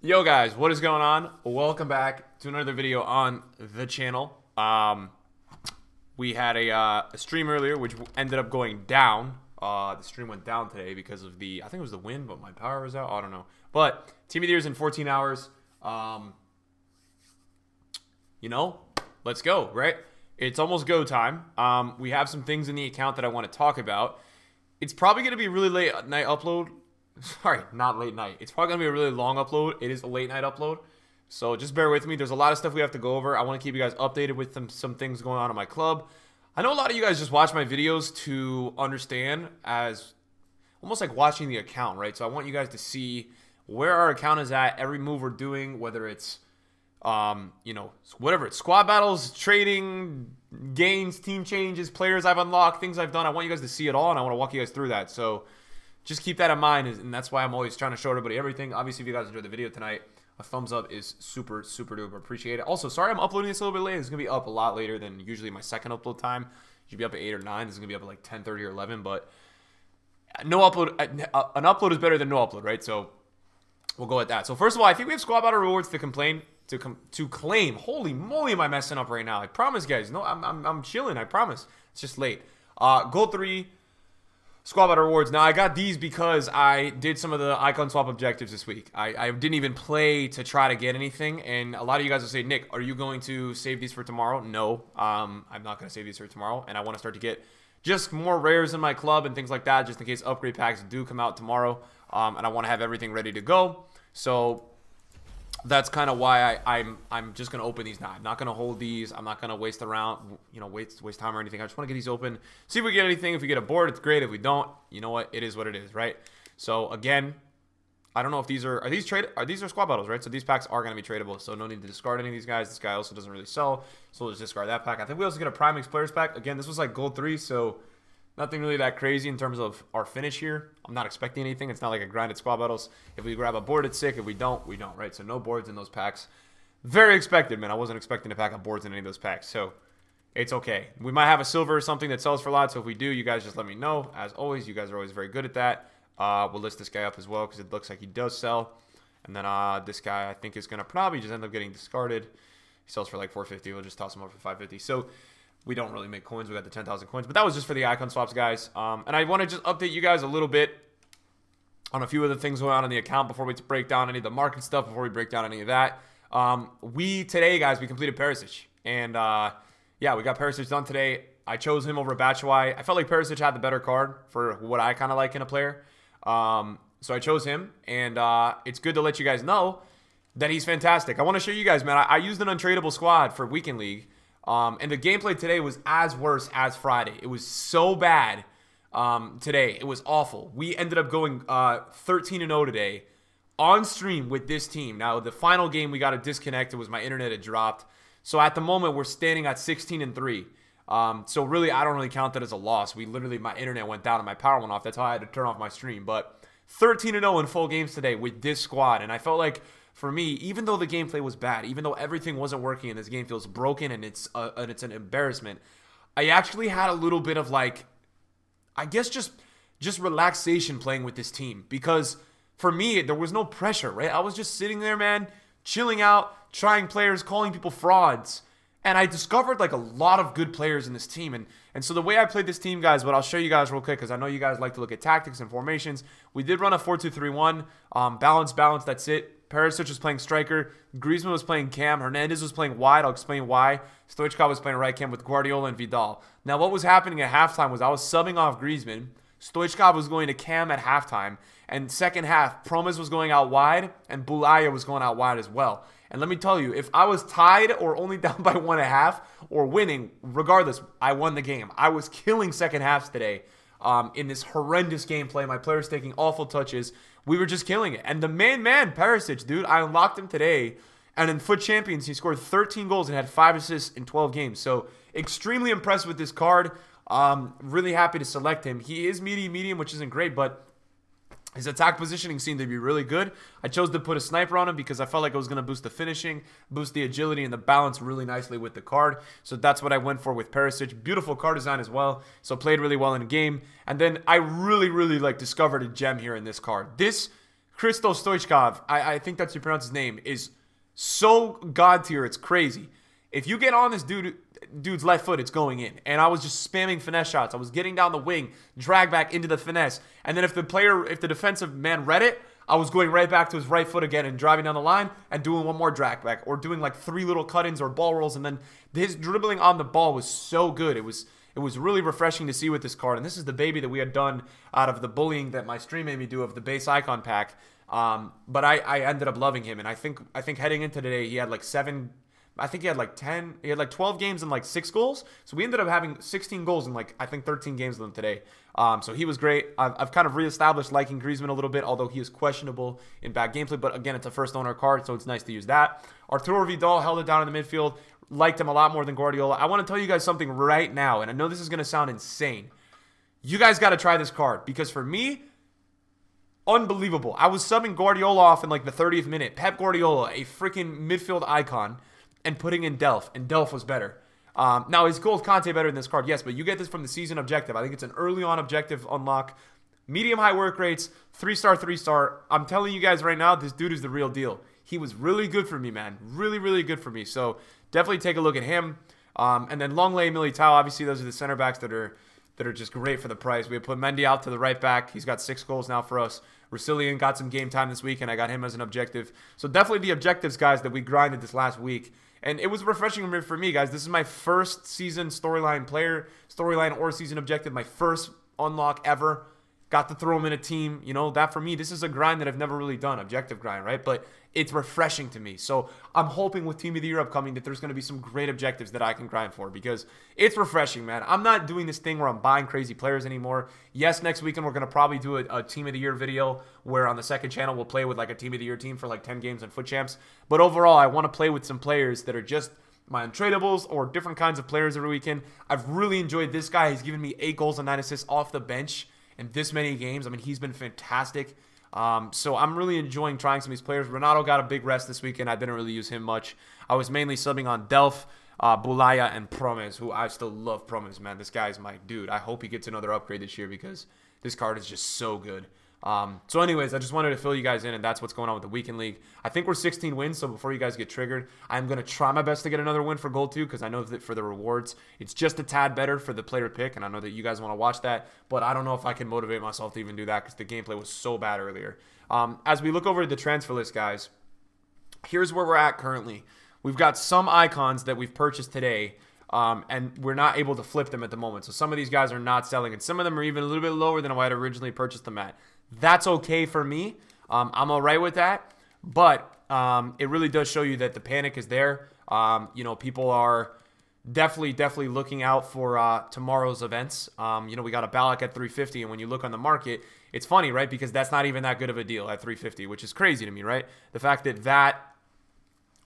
Yo guys, what is going on? Welcome back to another video on the channel. We had a stream earlier which ended up going down. The stream went down today because of I think it was the wind, but my power was out. I don't know. But Team of the Year is in 14 hours. Let's go, right? It's almost go time. We have some things in the account that I want to talk about. It's probably going to be a really late night upload. Sorry, not late night. It's probably going to be a really long upload. It is a late night upload. So just bear with me. There's a lot of stuff we have to go over. I want to keep you guys updated with some things going on in my club. I know a lot of you guys just watch my videos to understand as almost like watching the account, right? So I want you guys to see where our account is at, every move we're doing, whether it's, whatever it's squad battles, trading, gains, team changes, players I've unlocked, things I've done. I want you guys to see it all, and I want to walk you guys through that. So just keep that in mind, and that's why I'm always trying to show everybody everything. Obviously, if you guys enjoyed the video tonight, a thumbs up is super, super duper appreciated. Also, sorry I'm uploading this a little bit late. It's going to be up a lot later than usually my second upload time. Should be up at 8 or 9. This is going to be up at like 10:30 or 11, but no upload. An upload is better than no upload, right? So we'll go at that. So first of all, I think we have squad battle rewards to claim. Holy moly, am I messing up right now? I promise, guys. No, I'm chilling. I promise. It's just late. Goal 3. Squad battle rewards. Now, I got these because I did some of the icon swap objectives this week. I didn't even play to try to get anything, and a lot of you guys will say, Nick, are you going to save these for tomorrow? No, I'm not going to save these for tomorrow, and I want to start to get just more rares in my club and things like that, just in case upgrade packs do come out tomorrow, and I want to have everything ready to go. So that's kind of why I'm just going to open these now. I'm not going to hold these. I'm not going to waste waste time or anything. I just want to get these open, see if we get anything. If we get a board, it's great. If we don't, you know what? It is what it is, right? So again, I don't know if these are these squad battles, right? So these packs are going to be tradable, so no need to discard any of these guys. This guy also doesn't really sell, so we'll just discard that pack. I think we also get a Prime X Players pack. Again, this was like gold 3, so nothing really that crazy in terms of our finish here. I'm not expecting anything. It's not like a grinded squad battles. If we grab a board, it's sick. If we don't, we don't, right? So no boards in those packs. Very expected, man. I wasn't expecting to pack up boards in any of those packs, so it's okay. We might have a silver or something that sells for a lot, so if we do, you guys just let me know. As always, you guys are always very good at that. We'll list this guy up as well because it looks like he does sell. And then this guy, I think, is going to probably just end up getting discarded. He sells for like 450. We'll just toss him over for 550. So we don't really make coins. We got the 10,000 coins. But that was just for the icon swaps, guys. And I want to just update you guys a little bit on a few of the things going on in the account before we break down any of the market stuff, before we break down any of that. Today, guys, we completed Perisic. And, yeah, we got Perisic done today. I chose him over Batshuayi. I felt like Perisic had the better card for what I kind of like in a player. So I chose him. And it's good to let you guys know that he's fantastic. I want to show you guys, man. I used an untradeable squad for Weekend League. And the gameplay today was as worse as Friday. It was so bad today. It was awful. We ended up going 13-0 today on stream with this team. Now, the final game, we got a disconnect. It was my internet had dropped. So at the moment, we're standing at 16-3. So really, I don't really count that as a loss. My internet went down and my power went off. That's how I had to turn off my stream. But 13-0 in full games today with this squad. And I felt like, for me, even though the gameplay was bad, even though everything wasn't working and this game feels broken and it's an embarrassment, I actually had a little bit of like, I guess just relaxation playing with this team. Because for me, there was no pressure, right? I was just sitting there, man, chilling out, trying players, calling people frauds. And I discovered like a lot of good players in this team. And so the way I played this team, guys, what I'll show you guys real quick, because I know you guys like to look at tactics and formations. We did run a 4-2-3-1. Balance, that's it. Perisic was playing striker. Griezmann was playing cam. Hernandez was playing wide. I'll explain why. Stoichkov was playing right cam with Guardiola and Vidal. Now, what was happening at halftime was I was subbing off Griezmann. Stoichkov was going to cam at halftime. And second half, Promes was going out wide, and Boulaya was going out wide as well. And let me tell you, if I was tied or only down by 1.5 or winning, regardless, I won the game. I was killing second halves today in this horrendous gameplay. My players taking awful touches. We were just killing it. And the main man, Perisic, dude, I unlocked him today. And in Foot Champions, he scored 13 goals and had 5 assists in 12 games. So extremely impressed with this card. Really happy to select him. He is medium, which isn't great, but his attack positioning seemed to be really good. I chose to put a sniper on him because I felt like it was going to boost the finishing, boost the agility and the balance really nicely with the card. So that's what I went for with Perisic. Beautiful card design as well. So played really well in the game. And then I really like discovered a gem here in this card. This Christo Stoichkov, I think that's how you pronounce his name, is so god tier, it's crazy. If you get on this dude's left foot, it's going in. And I was just spamming finesse shots. I was getting down the wing, drag back into the finesse. And then if the defensive man read it, I was going right back to his right foot again and driving down the line and doing one more drag back or doing like 3 little cut-ins or ball rolls. And then his dribbling on the ball was so good. It was really refreshing to see with this card. And this is the baby that we had done out of the bullying that my stream made me do of the base icon pack. But I ended up loving him. And I think heading into today, he had like 12 games and like 6 goals. So we ended up having 16 goals in like, I think 13 games with him today. So he was great. I've kind of reestablished liking Griezmann a little bit, although he is questionable in bad gameplay. But again, it's a first owner card, so it's nice to use that. Arturo Vidal held it down in the midfield. Liked him a lot more than Guardiola. I want to tell you guys something right now, and I know this is going to sound insane. You guys got to try this card, because for me, unbelievable. I was subbing Guardiola off in like the 30th minute. Pep Guardiola, a freaking midfield icon, and putting in Delph, and Delph was better. Now, is Gold Conte better than this card? Yes, but you get this from the season objective. I think it's an early on objective unlock. Medium-high work rates, 3-star, 3-star. I'm telling you guys right now, this dude is the real deal. He was really good for me, man. Really, really good for me. So definitely take a look at him. And then Longley, Militao, obviously those are the center backs that are just great for the price. We have put Mendy out to the right back. He's got 6 goals now for us. Russillian got some game time this week, and I got him as an objective. So definitely the objectives, guys, that we grinded this last week. And it was refreshing for me, guys. This is my first season storyline or season objective, my first unlock ever. Got to throw him in a team. You know, that for me, this is a grind that I've never really done, objective grind, right? But it's refreshing to me. So I'm hoping with Team of the Year upcoming that there's going to be some great objectives that I can grind for, because it's refreshing, man. I'm not doing this thing where I'm buying crazy players anymore. Yes, next weekend we're going to probably do a Team of the Year video where on the second channel we'll play with like a Team of the Year team for like 10 games on Foot Champs. But overall, I want to play with some players that are just my untradables or different kinds of players every weekend. I've really enjoyed this guy. He's given me 8 goals and 9 assists off the bench in this many games. I mean, he's been fantastic. So I'm really enjoying trying some of these players. Renato got a big rest this weekend. I didn't really use him much. I was mainly subbing on Delph, Bulaya, and Promes, who I still love Promes, man. This guy's my dude. I hope he gets another upgrade this year, because this card is just so good. So anyways, I just wanted to fill you guys in, and that's what's going on with the Weekend League. I think we're 16 wins, so before you guys get triggered, I'm going to try my best to get another win for Gold 2, because I know that for the rewards, it's just a tad better for the player pick, and I know that you guys want to watch that, but I don't know if I can motivate myself to even do that, because the gameplay was so bad earlier. As we look over the transfer list, guys, here's where we're at currently. We've got some icons that we've purchased today, and we're not able to flip them at the moment. So some of these guys are not selling, and some of them are even a little bit lower than I had originally purchased them at. That's okay for me. I'm all right with that. But it really does show you that the panic is there. You know, people are definitely looking out for tomorrow's events. You know, we got a Ballack at 350, and when you look on the market, it's funny, right? Because that's not even that good of a deal at 350, which is crazy to me, right? The fact that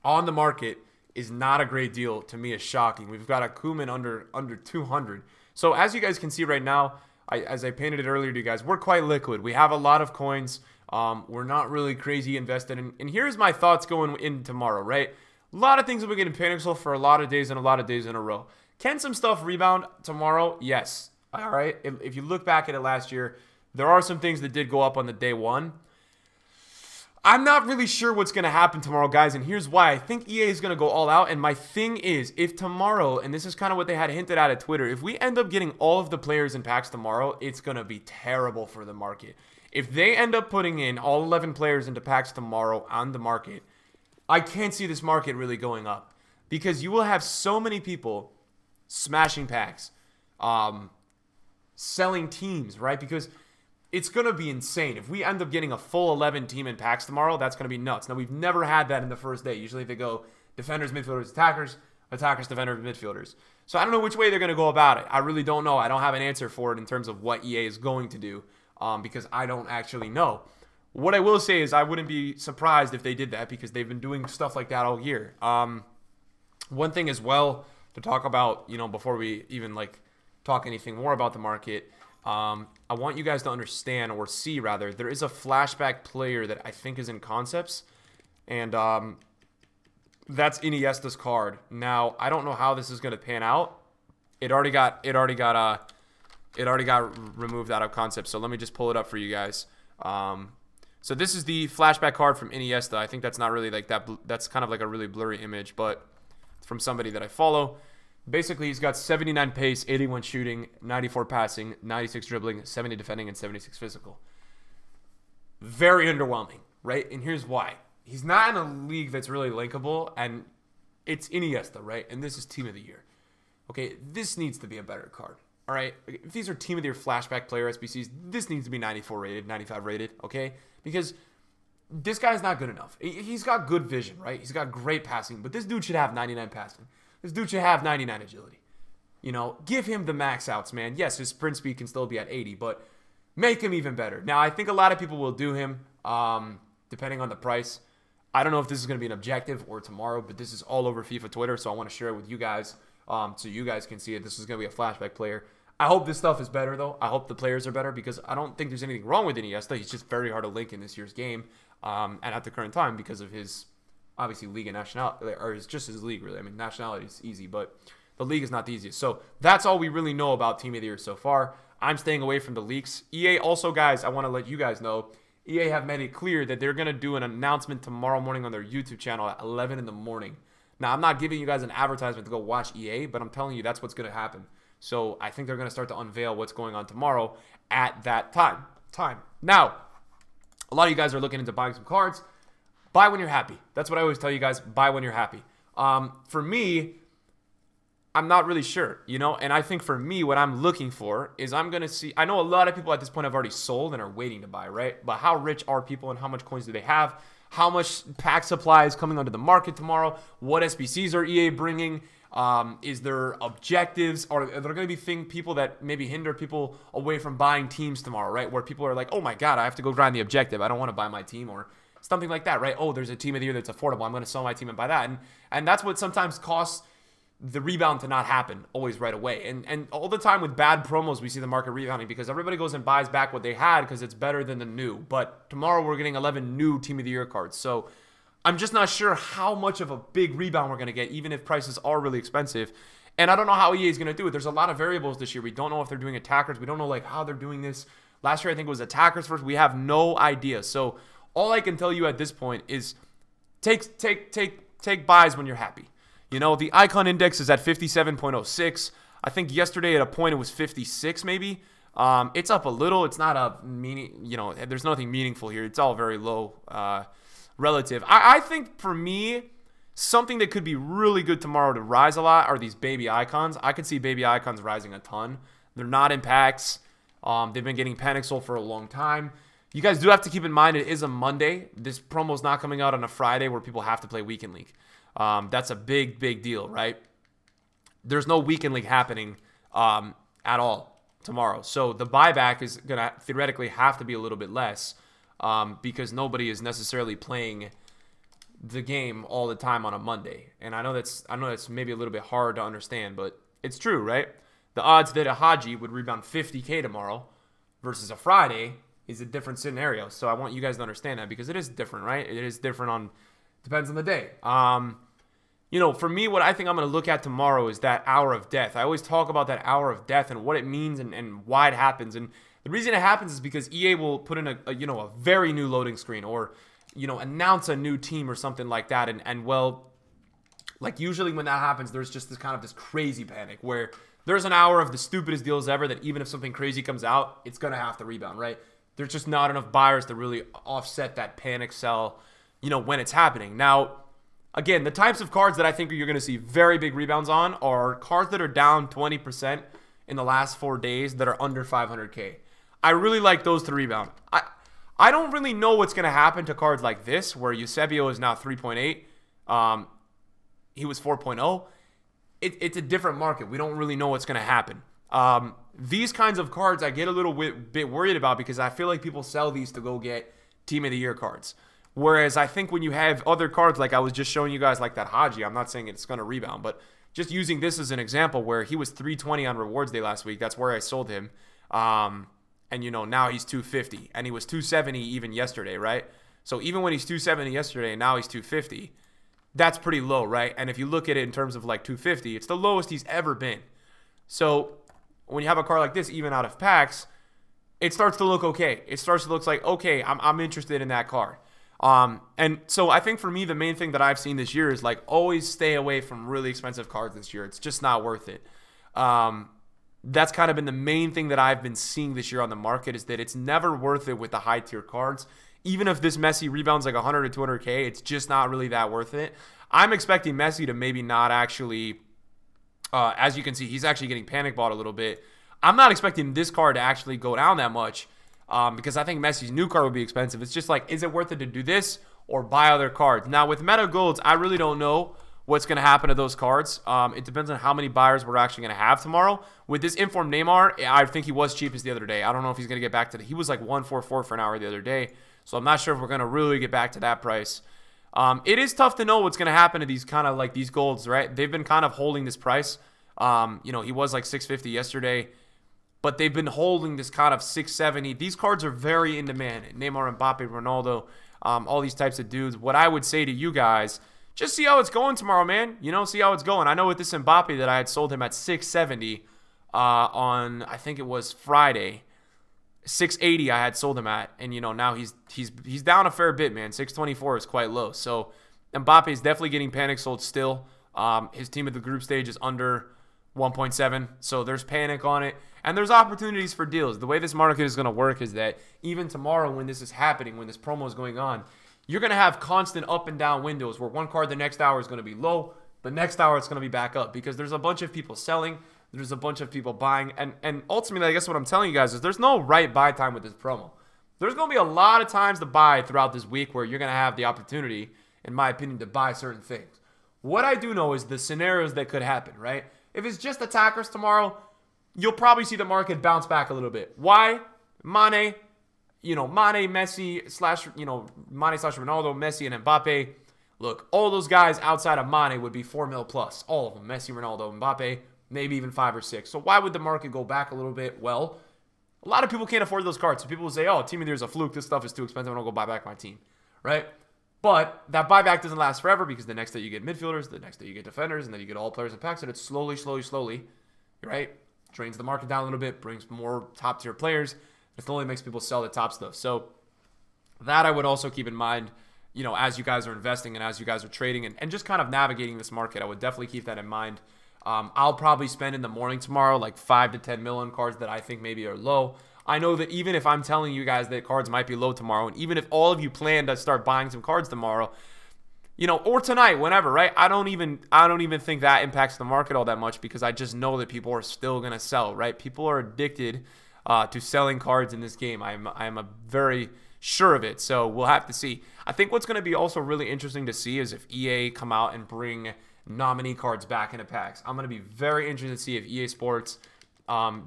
on the market is not a great deal to me is shocking. We've got a Koeman under 200. So as you guys can see right now, as I painted it earlier to you guys, we're quite liquid. We have a lot of coins. We're not really crazy invested in. And here's my thoughts going in tomorrow, right? A lot of things will be getting pixel for a lot of days and a lot of days in a row. Can some stuff rebound tomorrow? Yes. All right. If you look back at it last year, there are some things that did go up on the day one. I'm not really sure what's going to happen tomorrow, guys, and here's why. I think EA is going to go all out, and my thing is, if tomorrow, and this is kind of what they had hinted at Twitter, if we end up getting all of the players in packs tomorrow, it's going to be terrible for the market. If they end up putting in all 11 players into packs tomorrow on the market, I can't see this market really going up, because you will have so many people smashing packs, selling teams, right? Because it's going to be insane. If we end up getting a full 11 team in packs tomorrow, that's going to be nuts. Now, we've never had that in the first day. Usually they go defenders, midfielders, attackers, defenders, midfielders. So I don't know which way they're going to go about it. I really don't know. I don't have an answer for it in terms of what EA is going to do, because I don't actually know. What I will say is I wouldn't be surprised if they did that, because they've been doing stuff like that all year. One thing as well to talk about, you know, before we even like talk anything more about the market, I want you guys to understand, or see rather, there is a flashback player that I think is in concepts, and that's Iniesta's card. Now, I don't know how this is going to pan out. It already got removed out of concept. So let me just pull it up for you guys. So this is the flashback card from Iniesta. I think that's not really like that. That's kind of like a really blurry image, but it's from somebody that I follow. Basically, he's got 79 pace, 81 shooting, 94 passing, 96 dribbling, 70 defending, and 76 physical. Very underwhelming, right? And here's why. He's not in a league that's really linkable, and it's Iniesta, right? And this is Team of the Year. Okay, this needs to be a better card, all right? If these are Team of the Year flashback player SBCs, this needs to be 94 rated, 95 rated, okay? Because this guy's not good enough. He's got good vision, right? He's got great passing, but this dude should have 99 passing. This dude should have 99 agility. You know, give him the max outs, man. Yes, his sprint speed can still be at 80, but make him even better. Now, I think a lot of people will do him, depending on the price. I don't know if this is going to be an objective or tomorrow, but this is all over FIFA Twitter, so I want to share it with you guys so you guys can see it. This is going to be a flashback player. I hope this stuff is better, though. I hope the players are better because I don't think there's anything wrong with Iniesta. He's just very hard to link in this year's game and at the current time because of his, obviously, league and nationality, or it's just his league, really. I mean, nationality is easy, but the league is not the easiest. So that's all we really know about Team of the Year so far. I'm staying away from the leaks. EA also, guys, I want to let you guys know, EA have made it clear that they're going to do an announcement tomorrow morning on their YouTube channel at 11 in the morning. Now, I'm not giving you guys an advertisement to go watch EA, but I'm telling you that's what's going to happen. So I think they're going to start to unveil what's going on tomorrow at that time. Now, a lot of you guys are looking into buying some cards. Buy when you're happy. That's what I always tell you guys. Buy when you're happy. For me, I'm not really sure, you know, and I think for me, what I'm looking for is I'm going to see, I know a lot of people at this point have already sold and are waiting to buy, right? But how rich are people and how much coins do they have? How much pack supply is coming onto the market tomorrow? What SBCs are EA bringing? Is there objectives? Are there going to be people that maybe hinder people away from buying teams tomorrow, right? Where people are like, oh my God, I have to go grind the objective. I don't want to buy my team or something like that, right? Oh, there's a Team of the Year that's affordable. I'm going to sell my team and buy that. And that's what sometimes costs the rebound to not happen always right away. And all the time with bad promos, we see the market rebounding because everybody goes and buys back what they had because it's better than the new. But tomorrow we're getting 11 new Team of the Year cards. So I'm just not sure how much of a big rebound we're going to get, even if prices are really expensive. And I don't know how EA is going to do it. There's a lot of variables this year. We don't know if they're doing attackers. We don't know like how they're doing this. Last year, I think it was attackers first. We have no idea. So all I can tell you at this point is take buys when you're happy. You know, the icon index is at 57.06. I think yesterday at a point it was 56 maybe. It's up a little. It's not a meaning, you know, there's nothing meaningful here. It's all very low relative. I think for me, something that could be really good tomorrow to rise a lot are these baby icons. I could see baby icons rising a ton. They're not in packs. They've been getting panic sold for a long time. You guys do have to keep in mind it is a Monday. This promo is not coming out on a Friday where people have to play Weekend League. That's a big deal, right? There's no Weekend League happening at all tomorrow. So the buyback is going to theoretically have to be a little bit less because nobody is necessarily playing the game all the time on a Monday. And I know that's maybe a little bit hard to understand, but it's true, right? The odds that a Haji would rebound 50K tomorrow versus a Friday is a different scenario. So I want you guys to understand that because it is different, right? It is different depends on the day. You know, for me, what I think I'm going to look at tomorrow is that hour of death. I always talk about that hour of death and what it means and why it happens. And the reason it happens is because EA will put in a very new loading screen or, you know, announce a new team or something like that. And well, like usually when that happens, there's just this crazy panic where there's an hour of the stupidest deals ever that even if something crazy comes out, it's going to have to rebound, right? There's just not enough buyers to really offset that panic sell, you know, when it's happening. Now, again, the types of cards that I think you're going to see very big rebounds on are cards that are down 20% in the last 4 days that are under 500K. I really like those to rebound. I don't really know what's going to happen to cards like this, where Eusebio is now 3.8. He was 4.0. It's a different market. We don't really know what's going to happen. These kinds of cards I get a little bit worried about because I feel like people sell these to go get Team of the Year cards. Whereas I think when you have other cards, like I was just showing you guys, like that Haji, I'm not saying it's going to rebound, but just using this as an example where he was 320 on rewards day last week. That's where I sold him. And, you know, now he's 250. And he was 270 even yesterday, right? So even when he's 270 yesterday and now he's 250, that's pretty low, right? And if you look at it in terms of like 250, it's the lowest he's ever been. So when you have a card like this, even out of packs, it starts to look okay. It starts to look like, okay, I'm interested in that card. And so I think for me, the main thing that I've seen this year is like always stay away from really expensive cards this year. It's just not worth it. That's kind of been the main thing that I've been seeing this year on the market, is that it's never worth it with the high tier cards. Even if this Messi rebounds like 100 to 200K, it's just not really that worth it. I'm expecting Messi to maybe not actually, as you can see, he's actually getting panic bought a little bit. I'm not expecting this card to actually go down that much, because I think Messi's new card will be expensive. It's just like, is it worth it to do this or buy other cards? Now, with Meta Golds, I really don't know what's going to happen to those cards. It depends on how many buyers we're actually going to have tomorrow. With this informed Neymar, I think he was cheapest the other day. I don't know if he's going to get back to he was like 144 for an hour the other day, so I'm not sure if we're going to really get back to that price. It is tough to know what's going to happen to these kind of like these golds, right? They've been kind of holding this price. You know, he was like 650 yesterday, but they've been holding this kind of 670. These cards are very in demand. Neymar, Mbappe, Ronaldo, all these types of dudes. What I would say to you guys, just see how it's going tomorrow, man. You know, see how it's going. I know with this Mbappe that I had sold him at 670 on, I think it was Friday. 680 I had sold him at, and you know, now he's down a fair bit, man. 624 is quite low. So Mbappe is definitely getting panic sold still. His team at the group stage is under 1.7, so there's panic on it, and there's opportunities for deals. The way this market is going to work is that even tomorrow, when this is happening, when this promo is going on, you're going to have constant up and down windows where one card the next hour is going to be low, the next hour it's going to be back up, because there's a bunch of people selling, there's a bunch of people buying, and ultimately, I guess what I'm telling you guys is there's no right buy time with this promo. There's going to be a lot of times to buy throughout this week where you're going to have the opportunity, in my opinion, to buy certain things. What I do know is the scenarios that could happen, right? If it's just attackers tomorrow, you'll probably see the market bounce back a little bit. Why? Mane, Messi slash, Mane slash Ronaldo, Messi, and Mbappe. Look, all those guys outside of Mane would be 4 mil plus. All of them. Messi, Ronaldo, Mbappe, maybe even 5 or 6. So why would the market go back a little bit? Well, a lot of people can't afford those cards. So people will say, oh, Team of the Year is a fluke. This stuff is too expensive. I'm going to go buy back my team. Right? But that buyback doesn't last forever, because the next day you get midfielders, the next day you get defenders, and then you get all players in packs, and it's slowly, right? Drains the market down a little bit, brings more top-tier players. It slowly makes people sell the top stuff. So that I would also keep in mind, as you guys are investing and as you guys are trading and just kind of navigating this market. I would definitely keep that in mind. I'll probably spend in the morning tomorrow like 5 to 10 million cards that I think maybe are low. I know that even if I'm telling you guys that cards might be low tomorrow, and even if all of you plan to start buying some cards tomorrow, or tonight, whenever, right? I don't even think that impacts the market all that much, because I just know that people are still gonna sell, right? People are addicted to selling cards in this game. I'm a very sure of it. So we'll have to see. I think what's gonna be also really interesting to see is if EA come out and bring nominee cards back into packs. I'm gonna be very interested to see if EA Sports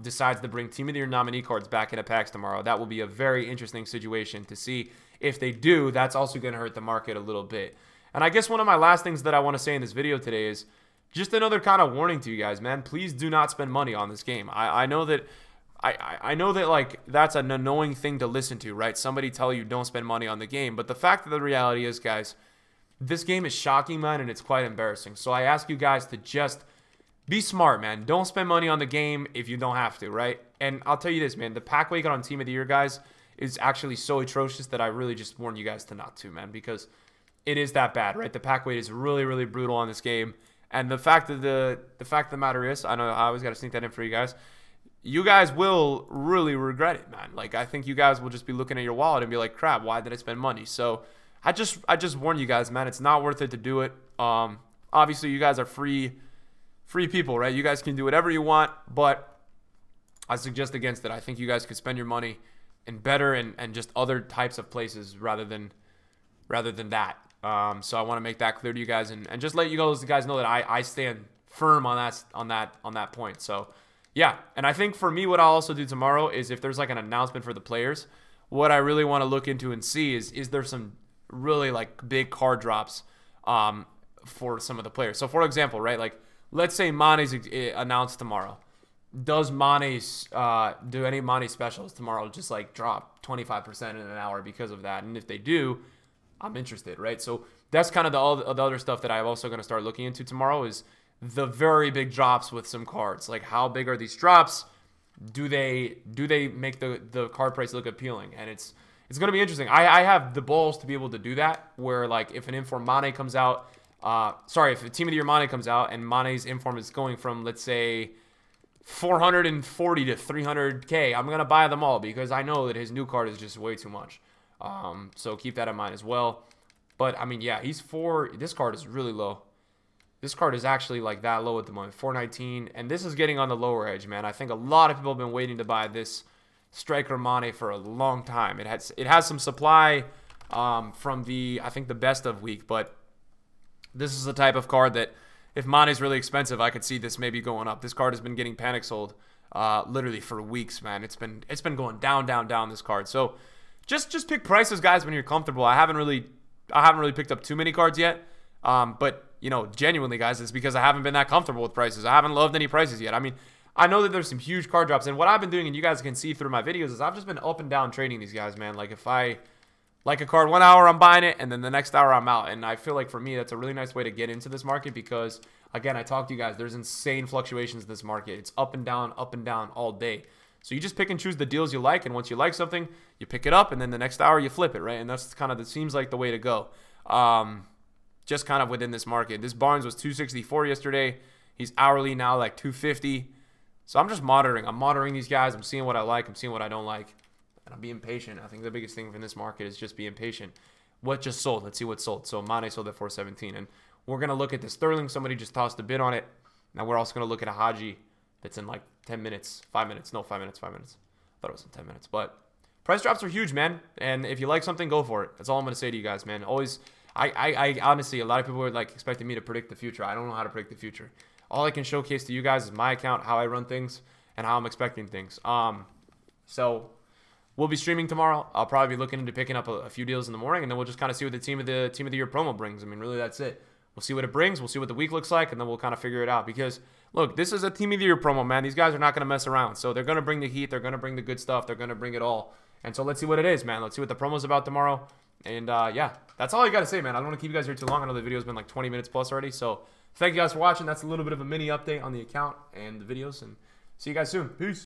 decides to bring Team of the Year nominee cards back into packs tomorrow. That will be a very interesting situation to see. If they do, that's also going to hurt the market a little bit. And I guess one of my last things that I want to say in this video today is just another kind of warning to you guys, man. Please do not spend money on this game. I know that I know that like that's an annoying thing to listen to, right? Somebody tell you don't spend money on the game, but the fact of the reality is, guys, this game is shocking, man, and it's quite embarrassing. So I ask you guys to just be smart, man. Don't spend money on the game if you don't have to, right? And I'll tell you this, man. The pack weight on Team of the Year, guys, is actually so atrocious that I really just warn you guys to not to, man, because it is that bad, right? The pack weight is really, really brutal on this game. And the fact of the matter is, I know I always got to sneak that in for you guys will really regret it, man. Like, I think you guys will just be looking at your wallet and be like, crap, why did I spend money? So I just warn you guys, man. It's not worth it to do it. Obviously, you guys are free people, right? You guys can do whatever you want, but I suggest against it. I think you guys could spend your money in better and just other types of places rather than that. So I want to make that clear to you guys and just let you guys know that I stand firm on that point. So yeah, and I think for me, what I'll also do tomorrow is if there's like an announcement for the players, what I really want to look into and see is there some really like big card drops for some of the players. So for example, right, like let's say Mane's announced tomorrow. Does do any Mane specials tomorrow just like drop 25% in an hour because of that? And if they do, I'm interested, right? So that's kind of the other stuff that I'm also going to start looking into tomorrow is the very big drops with some cards. Like how big are these drops? do they make the card price look appealing? And it's going to be interesting. I have the balls to be able to do that, where like if an Inform Mane comes out, if a Team of the Year Mane comes out and Mane's Inform is going from, let's say, 440 to 300K, I'm going to buy them all because I know that his new card is just way too much. So keep that in mind as well. But, I mean, yeah, this card is really low. This card is actually like that low at the moment, 419. And this is getting on the lower edge, man. I think a lot of people have been waiting to buy this Striker Mane for a long time. It has some supply from I think the best of week, but this is the type of card that if Mane is really expensive, I could see this maybe going up. This card has been getting panic sold literally for weeks, man. It's been going down, down, down, this card. So just pick prices, guys, when you're comfortable. I haven't really picked up too many cards yet. But, you know, genuinely, guys, it's because I haven't been that comfortable with prices. I haven't loved any prices yet. I mean, I know that there's some huge card drops, and what I've been doing, and you guys can see through my videos, is I've just been up and down trading these guys, man. Like, if I like a card 1 hour, I'm buying it, and then the next hour I'm out. And I feel like for me, that's a really nice way to get into this market because, again, I talked to you guys, there's insane fluctuations in this market. It's up and down all day. So you just pick and choose the deals you like, and once you like something, you pick it up, and then the next hour you flip it, right? And that's kind of, it seems like the way to go. Just kind of within this market. This Barnes was 264 yesterday. He's hourly now like 250. So I'm just monitoring. I'm monitoring these guys. I'm seeing what I like. I'm seeing what I don't like. And I'm being patient. I think the biggest thing in this market is just being patient. What just sold? Let's see what sold. So Mane sold at 417. And we're going to look at the Sterling. Somebody just tossed a bid on it. Now we're also going to look at a Haji that's in like 10 minutes. 5 minutes. No, 5 minutes. 5 minutes. I thought it was in 10 minutes. But price drops are huge, man. And if you like something, go for it. That's all I'm going to say to you guys, man. Always... I honestly, a lot of people were like expecting me to predict the future. I don't know how to predict the future. All I can showcase to you guys is my account, how I run things, and how I'm expecting things. So we'll be streaming tomorrow. I'll probably be looking into picking up a few deals in the morning, and then we'll just kind of see what the team of the year promo brings. I mean, really, that's it. We'll see what it brings. We'll see what the week looks like, and then we'll kind of figure it out. Because look, this is a team of the year promo, man. These guys are not going to mess around. So they're going to bring the heat. They're going to bring the good stuff. They're going to bring it all. And so let's see what it is, man. Let's see what the promo's about tomorrow. And, yeah, that's all I got to say, man. I don't want to keep you guys here too long. I know the video's been like 20 minutes plus already. So thank you guys for watching. That's a little bit of a mini update on the account and the videos. And see you guys soon. Peace.